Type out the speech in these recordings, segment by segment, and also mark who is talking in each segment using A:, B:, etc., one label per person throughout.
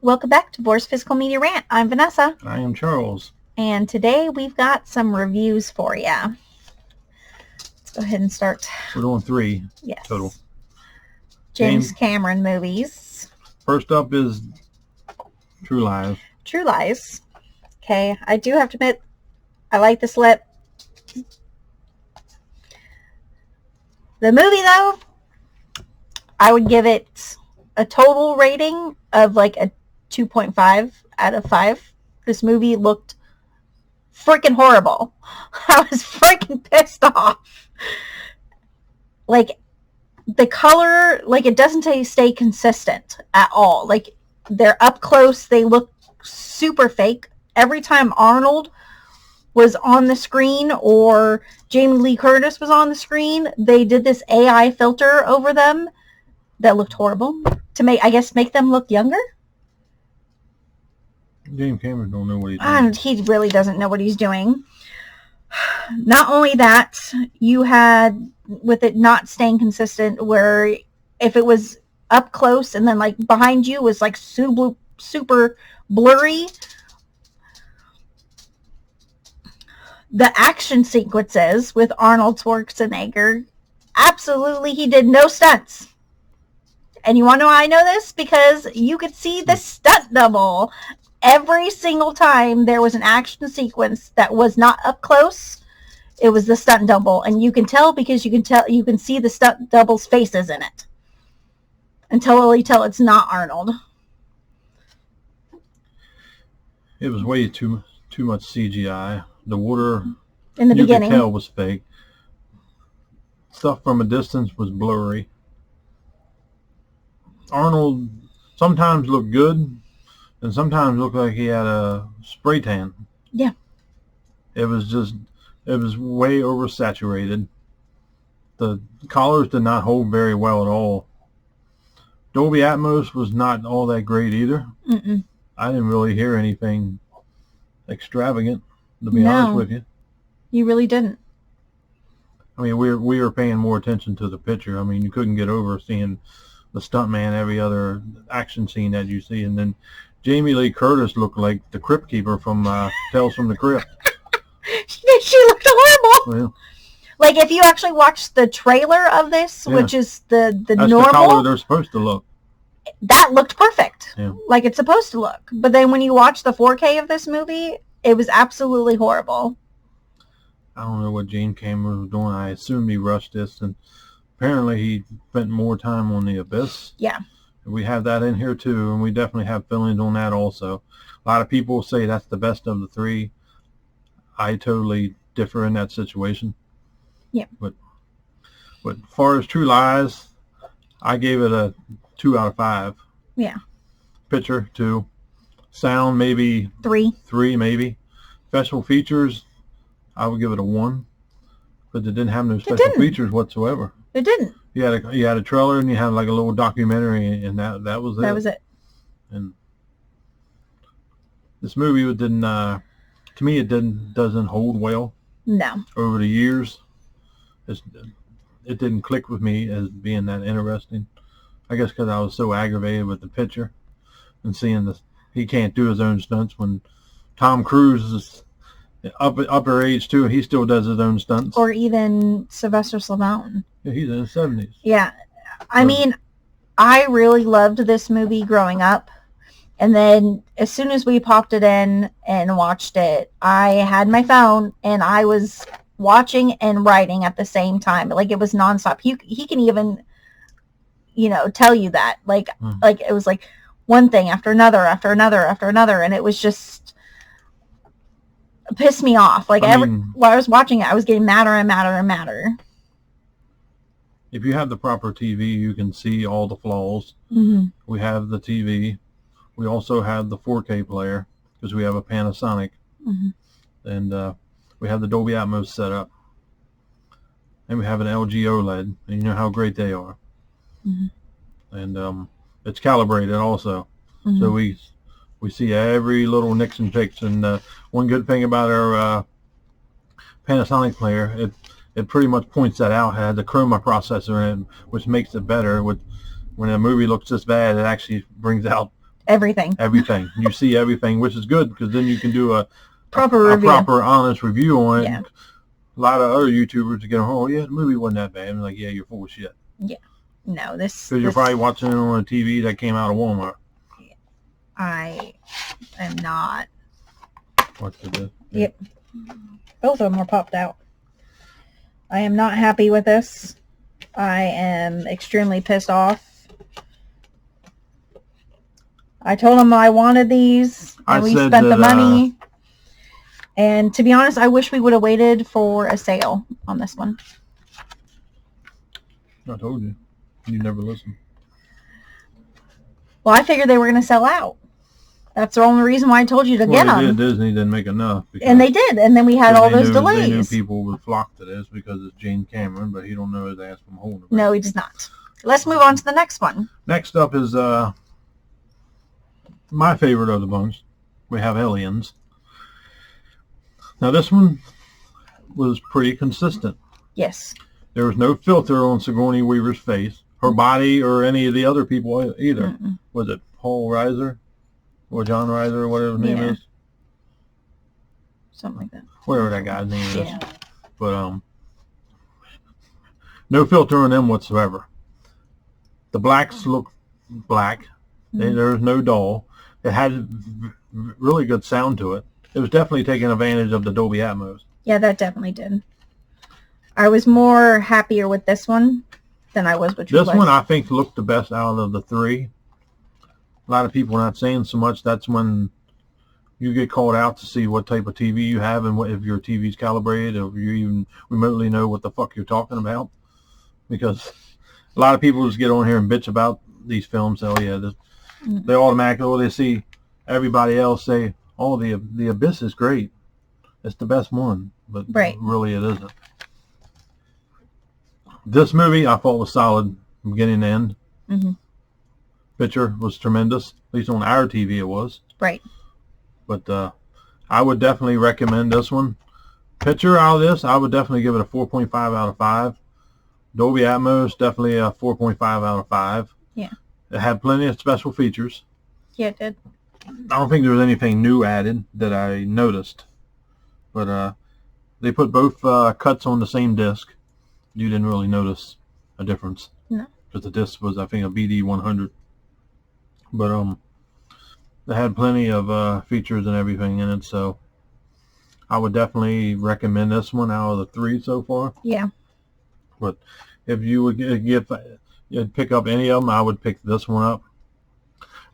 A: Welcome back to Vor's Physical Media Rant. I'm Vanessa.
B: I am Charles.
A: And today we've got some reviews for you. Let's go ahead and start.
B: We're doing 3
A: Yes.
B: total.
A: James Cameron movies.
B: First up is True Lies.
A: True Lies. Okay, I do have to admit, I like this lip. The movie, though, I would give it a total rating of like a 2.5 out of 5. This movie looked freaking horrible. I was freaking pissed off. Like, the color, like, it doesn't stay consistent at all. Like, they're up close, they look super fake. Every time Arnold was on the screen or Jamie Lee Curtis was on the screen, they did this AI filter over them that looked horrible to make them look younger.
B: James Cameron don't know what he's doing.
A: And he really doesn't know what he's doing. Not only that, you had, with it not staying consistent, where if it was up close and then like behind you was like super blurry. The action sequences with Arnold Schwarzenegger, absolutely, he did no stunts. And you want to know how I know this? Because you could see the stunt double. Every single time there was an action sequence that was not up close, it was the stunt double. And you can tell because you can see the stunt double's faces in it. Until it's not Arnold.
B: It was way too much CGI. The water
A: in the beginning,
B: you could tell was fake. Stuff from a distance was blurry. Arnold sometimes looked good, and sometimes looked like he had a spray tan.
A: Yeah.
B: It was way oversaturated. The colors did not hold very well at all. Dolby Atmos was not all that great either.
A: Mm-mm.
B: I didn't really hear anything extravagant, to be honest with you.
A: You really didn't.
B: I mean, we were paying more attention to the picture. I mean, you couldn't get over seeing the stuntman every other action scene that you see. And then Jamie Lee Curtis looked like the Crypt Keeper from Tales from the Crypt.
A: She looked horrible.
B: Well,
A: like, if you actually watch the trailer of this, which is the
B: that's
A: normal,
B: the color they're supposed to look.
A: That looked perfect.
B: Yeah.
A: Like it's supposed to look. But then when you watch the 4K of this movie, it was absolutely horrible.
B: I don't know what James Cameron was doing. I assume he rushed this, and apparently he spent more time on The Abyss.
A: Yeah.
B: We have that in here too, and we definitely have feelings on that also. A lot of people say that's the best of the 3. I totally differ in that situation.
A: Yeah.
B: But as far as True Lies, I gave it a 2 out of 5.
A: Yeah.
B: Picture 2. Sound maybe
A: 3.
B: 3 maybe. Special features, I would give it a 1. But it didn't have no special features whatsoever.
A: It didn't.
B: You had a trailer and you had like a little documentary, and that was it.
A: That was it.
B: And this movie didn't, to me, it doesn't hold well.
A: No.
B: Over the years, it didn't click with me as being that interesting. I guess because I was so aggravated with the picture and seeing he can't do his own stunts when Tom Cruise is upper age too. He still does his own stunts.
A: Or even Sylvester Stallone.
B: Yeah, he's in his 70s.
A: Yeah. I mean, I really loved this movie growing up. And then as soon as we popped it in and watched it, I had my phone and I was watching and writing at the same time. Like, it was nonstop. He can even, tell you that. Like it was like one thing after another, after another, after another. And it was just pissed me off. Like, while I was watching it, I was getting madder and madder and madder.
B: If you have the proper TV, you can see all the flaws.
A: Mm-hmm.
B: We have the TV. We also have the 4K player because we have a Panasonic.
A: Mm-hmm.
B: And we have the Dolby Atmos set up. And we have an LG OLED. And you know how great they are.
A: Mm-hmm.
B: And it's calibrated also.
A: Mm-hmm.
B: So we see every little nicks and picks. And one good thing about our Panasonic player, it pretty much points that out. It has a chroma processor in it, which makes it better. When a movie looks this bad, it actually brings out
A: everything.
B: Everything. You see everything, which is good because then you can do a
A: Proper review.
B: proper, honest review on it.
A: Yeah.
B: A lot of other YouTubers get, oh yeah, the movie wasn't that bad. I'm like, yeah, you're full of shit.
A: Yeah. No, this.
B: Because you're probably watching it on a TV that came out of Walmart.
A: I am not.
B: What's this?
A: Yep. Both of them are popped out. I am not happy with this. I am extremely pissed off. I told them I wanted these, and we spent the money. And to be honest, I wish we would have waited for a sale on this one.
B: I told you. You never listen.
A: Well, I figured they were going to sell out. That's the only reason why I told you to get them.
B: Disney didn't make enough.
A: And they did. And then we had all those delays.
B: They knew people would flock to this because it's James Cameron, but he don't know his ass from holding it.
A: No, he does not. Let's move on to the next one.
B: Next up is my favorite of the bunch. We have Aliens. Now this one was pretty consistent.
A: Yes.
B: There was no filter on Sigourney Weaver's face, her body, or any of the other people either.
A: Mm-mm.
B: Was it Paul Reiser? Or John Reiser, or whatever his name is.
A: Something like that.
B: Whatever that guy's name is.
A: Yeah.
B: But no filter on them whatsoever. The blacks look black.
A: Mm-hmm.
B: There was no dull. It had really good sound to it. It was definitely taking advantage of the Dolby Atmos.
A: Yeah, that definitely did. I was more happier with this one than I was with True Lies.
B: This one I think looked the best out of the three. A lot of people are not saying so much. That's when you get called out to see what type of TV you have and what if your TV's calibrated or if you even remotely know what the fuck you're talking about. Because a lot of people just get on here and bitch about these films. Oh yeah, they automatically, they see everybody else say, oh, the Abyss is great. It's the best one. But really it isn't. This movie I thought was solid from beginning to end.
A: Mm-hmm.
B: Picture was tremendous. At least on our TV it was.
A: Right.
B: But I would definitely recommend this one. Picture out of this, I would definitely give it a 4.5 out of 5. Dolby Atmos, definitely a 4.5 out of 5.
A: Yeah.
B: It had plenty of special features.
A: Yeah, it did.
B: I don't think there was anything new added that I noticed. But they put both cuts on the same disc. You didn't really notice a difference.
A: No.
B: Because the disc was, I think, a BD100. But they had plenty of features and everything in it, so I would definitely recommend this one out of the three so far.
A: Yeah.
B: But if you would pick up any of them, I would pick this one up.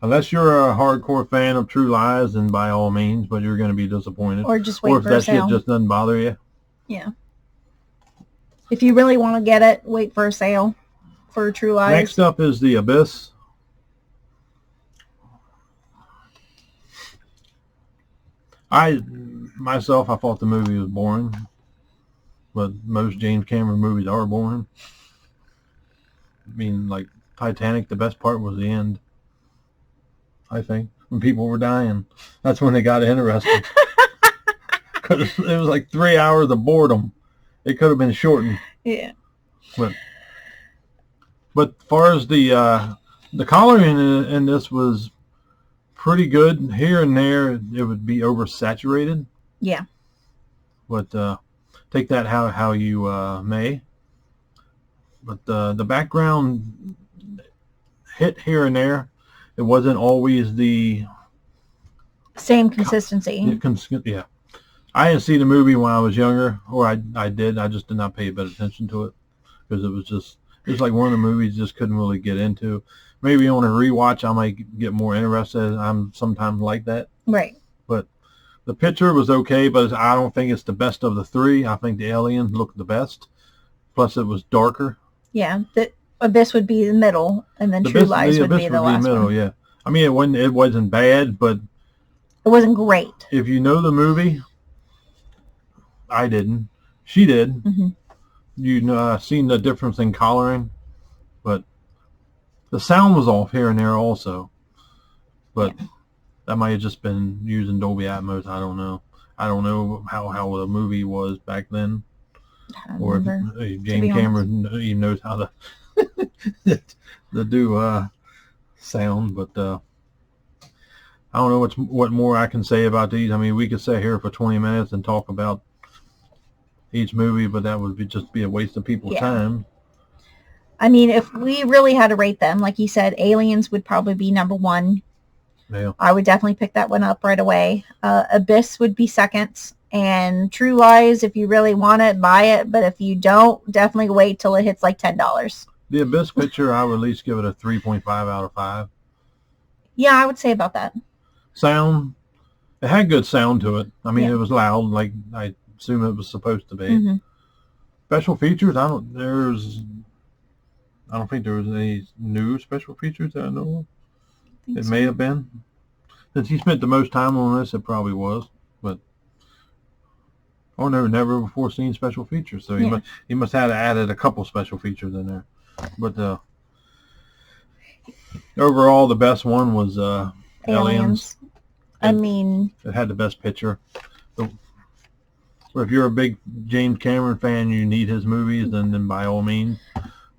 B: Unless you're a hardcore fan of True Lies, then by all means, but you're going to be disappointed.
A: Or just wait for a sale.
B: Or if that shit just doesn't bother you.
A: Yeah. If you really want to get it, wait for a sale for True Lies.
B: Next up is The Abyss. I thought the movie was boring, but most James Cameron movies are boring. I mean, like Titanic, the best part was the end. I think when people were dying, that's when they got interested. Because it was like 3 hours of boredom. It could have been shortened.
A: Yeah.
B: But as far as the coloring in this was pretty good. Here and there, it would be oversaturated.
A: Yeah.
B: But take that how you may. But the background hit here and there. It wasn't always the
A: same consistency.
B: Yeah. I didn't see the movie when I was younger, or I did. I just did not pay a bit of attention to it because it was like one of the movies just couldn't really get into. Maybe on a rewatch I might get more interested. I'm sometimes like that.
A: Right.
B: But the picture was okay, but I don't think it's the best of the three. I think the Alien looked the best. Plus it was darker.
A: Yeah. The Abyss would be the middle, and then True Lies would be the last one.
B: Yeah. I mean, it wasn't bad, but
A: it wasn't great.
B: If you know the movie, I didn't. She did.
A: Mm-hmm.
B: You seen the difference in coloring, but the sound was off here and there also. But that might have just been using Dolby Atmos. I don't know. I don't know how the movie was back then, or if James Cameron even knows how to do sound. But I don't know what more I can say about these. I mean, we could sit here for 20 minutes and talk about each movie, but that would just be a waste of people's time.
A: I mean, if we really had to rate them, like you said, Aliens would probably be number 1.
B: Yeah.
A: I would definitely pick that one up right away. Abyss would be second. And True Lies, if you really want it, buy it. But if you don't, definitely wait till it hits like $10.
B: The Abyss picture, I would at least give it a 3.5 out of 5.
A: Yeah, I would say about that.
B: Sound, it had good sound to it. I mean, It was loud, like I assume it was supposed to be.
A: Mm-hmm.
B: Special features, I don't think there was any new special features that I know of. It may have been. Since he spent the most time on this, it probably was. But never before seen special features. So he must have added a couple special features in there. But overall, the best one was Aliens.
A: I mean,
B: it had the best picture. If you're a big James Cameron fan, you need his movies, then by all means.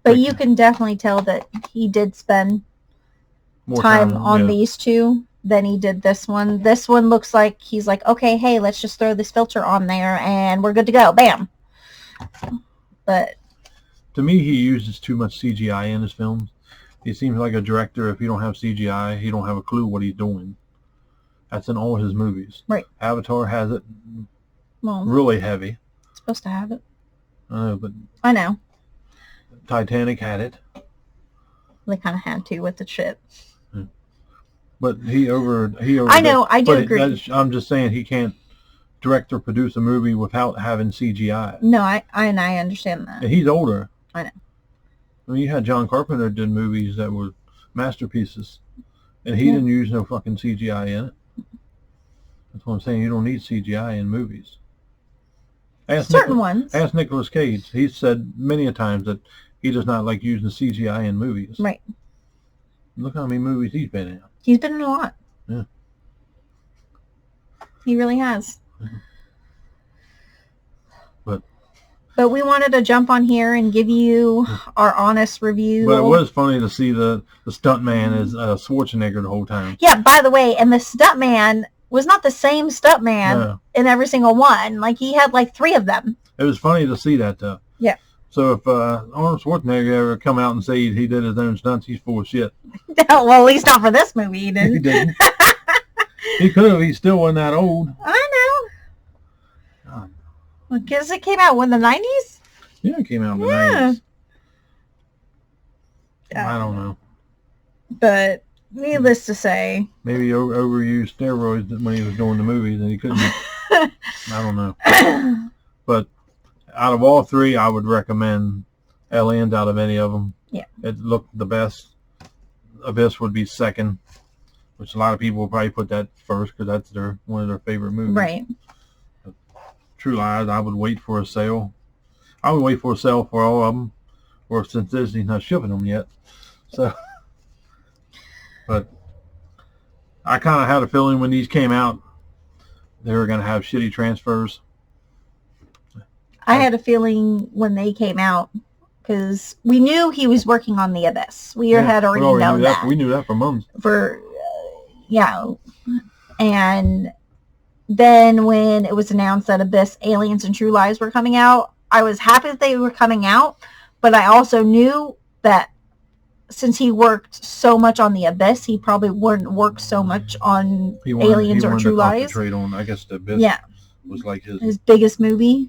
A: But you can definitely tell that he did spend more time on these two than he did this one. This one looks like he's like, okay, hey, let's just throw this filter on there and we're good to go. Bam. But
B: to me, he uses too much CGI in his films. He seems like a director. If you don't have CGI, he don't have a clue what he's doing. That's in all his movies.
A: Right.
B: Avatar has it really heavy.
A: It's supposed to have it.
B: I know. Titanic had it.
A: They kind of had to with the ship.
B: But he over.
A: I know. I do agree.
B: I'm just saying he can't direct or produce a movie without having CGI.
A: No, I understand that.
B: And he's older.
A: I know.
B: I mean, you had John Carpenter did movies that were masterpieces, and he didn't use no fucking CGI in it. That's what I'm saying. You don't need CGI in movies.
A: Certain ones.
B: Ask Nicolas Cage. He's said many a times that he does not like using CGI in movies.
A: Right.
B: Look how many movies he's been in.
A: He's been in a lot.
B: Yeah.
A: He really has.
B: Mm-hmm.
A: But we wanted to jump on here and give you our honest review.
B: But it was funny to see the stuntman as Schwarzenegger the whole time.
A: Yeah, by the way, and the stuntman was not the same stuntman in every single one. Like, he had like 3 of them.
B: It was funny to see that, though.
A: Yeah.
B: So if Arnold Schwarzenegger ever come out and say he did his own stunts, he's full of shit.
A: Well, at least not for this movie, he didn't.
B: He didn't. He could have. He still wasn't that old.
A: I know. Because it came out in the 90s?
B: Yeah, it came out in the 90s. I don't know.
A: But needless to say,
B: maybe he overused steroids when he was doing the movies and he couldn't. I don't know. But out of all 3, I would recommend Aliens out of any of them.
A: Yeah.
B: It looked the best. Abyss would be second, which a lot of people will probably put that first because that's one of their favorite movies.
A: Right.
B: True Lies, I would wait for a sale. I would wait for a sale for all of them, or since Disney's not shipping them yet. So, but I kind of had a feeling when these came out, they were going to have shitty transfers.
A: I had a feeling when they came out, because we knew he was working on The Abyss. We had already known that.
B: We knew that for months.
A: And then when it was announced that Abyss, Aliens, and True Lies were coming out, I was happy that they were coming out, but I also knew that since he worked so much on The Abyss, he probably wouldn't work so much on Aliens or True Lies.
B: I guess The Abyss was like his
A: biggest movie.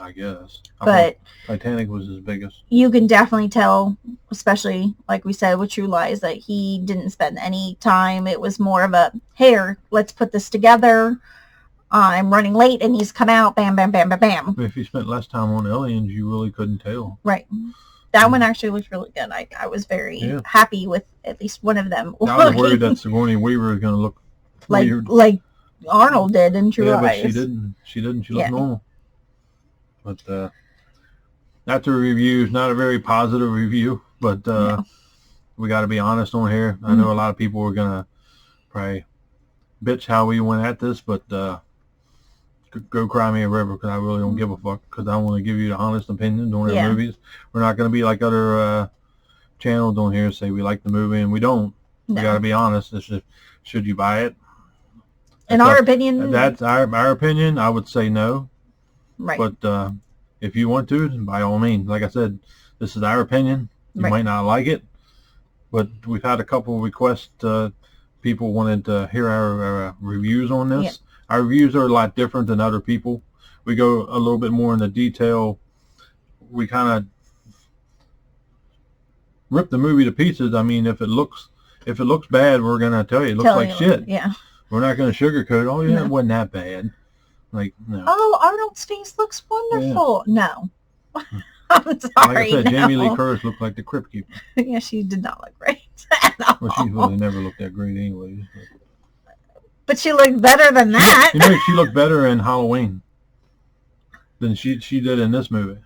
B: I guess.
A: But
B: Titanic was his biggest.
A: You can definitely tell, especially like we said with True Lies, that he didn't spend any time. It was more of a, here, let's put this together. I'm running late and he's come out, bam, bam, bam, bam, bam.
B: If you spent less time on Aliens, you really couldn't tell.
A: Right. That one actually looked really good. I was very happy with at least one of them.
B: I was worried that Sigourney Weaver is going to look weird.
A: Like Arnold did in True Lies.
B: Yeah, but she didn't. She looked normal. But that's a review. It's not a very positive review, but we got to be honest on here. I know a lot of people are going to probably bitch how we went at this, but go cry me a river, because I really don't give a fuck, because I want to give you the honest opinion on our movies. We're not going to be like other channels on here say we like the movie and we don't. We got to be honest. It's just, should you buy it?
A: In our opinion,
B: That's our opinion. I would say no.
A: right.
B: But if you want to, by all means. Like I said, this is our opinion. You
A: Right.
B: might not like it, but we've had a couple of requests. People wanted to hear our reviews on this.
A: Yeah.
B: Our reviews are a lot different than other people. We go a little bit more into detail. We kind of rip the movie to pieces. I mean, if it looks bad, we're gonna tell you it looks
A: Tell
B: like
A: you,
B: shit.
A: Yeah.
B: We're not gonna sugarcoat. Oh yeah,
A: No.
B: it wasn't that bad. Like no.
A: Oh, Arnold's face looks wonderful. No. I'm sorry.
B: Like I said,
A: no.
B: Jamie Lee Curtis looked like the Crypt Keeper.
A: Yeah, she did not look great at all.
B: Well, she really never looked that great anyway.
A: But she looked better than that.
B: You know, she looked better in Halloween than she did in this movie.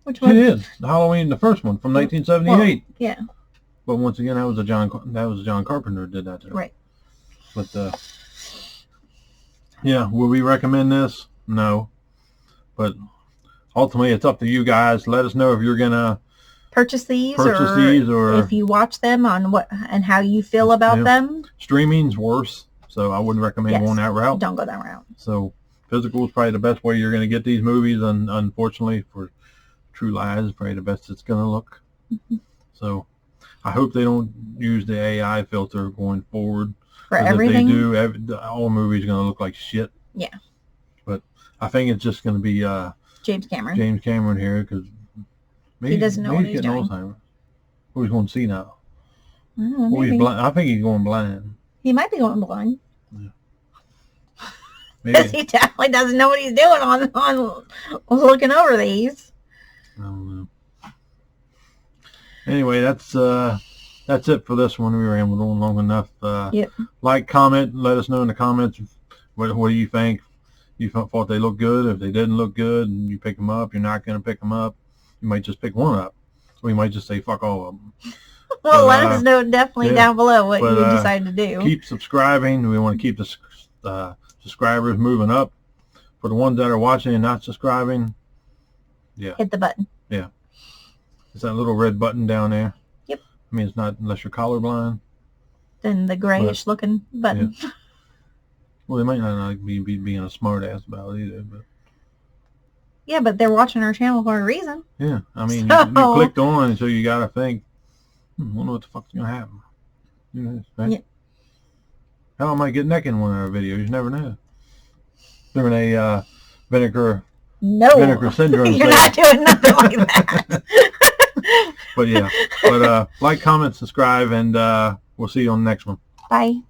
A: Which
B: She
A: one?
B: did. Halloween, the first one from 1978.
A: Yeah.
B: But once again, that was John Carpenter who did that to her.
A: Right.
B: But yeah, would we recommend this? No. But ultimately, it's up to you guys. Let us know if you're gonna
A: Purchase these,
B: or
A: if you watch them on what and how you feel about
B: Yeah.
A: them.
B: streaming's worse. So I wouldn't recommend
A: Yes.
B: going that route.
A: Don't go that route.
B: So physical is probably the best way you're going to get these movies, and unfortunately for True Lies, is probably the best it's going to look.
A: Mm-hmm.
B: So I hope they don't use the AI filter going forward.
A: For
B: 'Cause
A: everything.
B: If they do, all movies are going to look like shit.
A: Yeah.
B: But I think it's just going to be
A: James Cameron.
B: James Cameron here, because maybe
A: doesn't know
B: maybe
A: what
B: he's
A: he's
B: getting
A: doing.
B: Alzheimer's. Who he's going to see now?
A: I don't know,
B: Or he's
A: maybe.
B: blind. I think he's going blind.
A: He might be going blind.
B: Maybe.
A: Because he definitely doesn't know what he's doing on looking over these.
B: I don't know. Anyway, that's it for this one. We were on long enough.
A: Yep.
B: Like, comment, let us know in the comments what do you think. You thought they looked good. If they didn't look good, and you pick them up, you're not going to pick them up. You might just pick one up, or you might just say fuck all of them.
A: Well,
B: But,
A: let us know definitely
B: yeah.
A: down below what
B: But,
A: you decide to do.
B: Keep subscribing. We want to keep the subscribers moving up. For the ones that are watching and not subscribing,
A: Hit the button.
B: it's that little red button down there.
A: Yep.
B: I mean, it's not unless you're colorblind.
A: Then the grayish looking button.
B: Well, they might not be being a smart ass about it either, but
A: Yeah, but they're watching our channel for a reason.
B: yeah, I mean,
A: So-
B: you clicked on, so you gotta think, wonder what the fuck's gonna happen. You know, right?
A: Yeah.
B: How I might get naked in one of our videos? You never know. During a vinegar
A: No.
B: syndrome
A: You're
B: thing.
A: not doing nothing like that.
B: But yeah, like, comment, subscribe, and we'll see you on the next one.
A: Bye.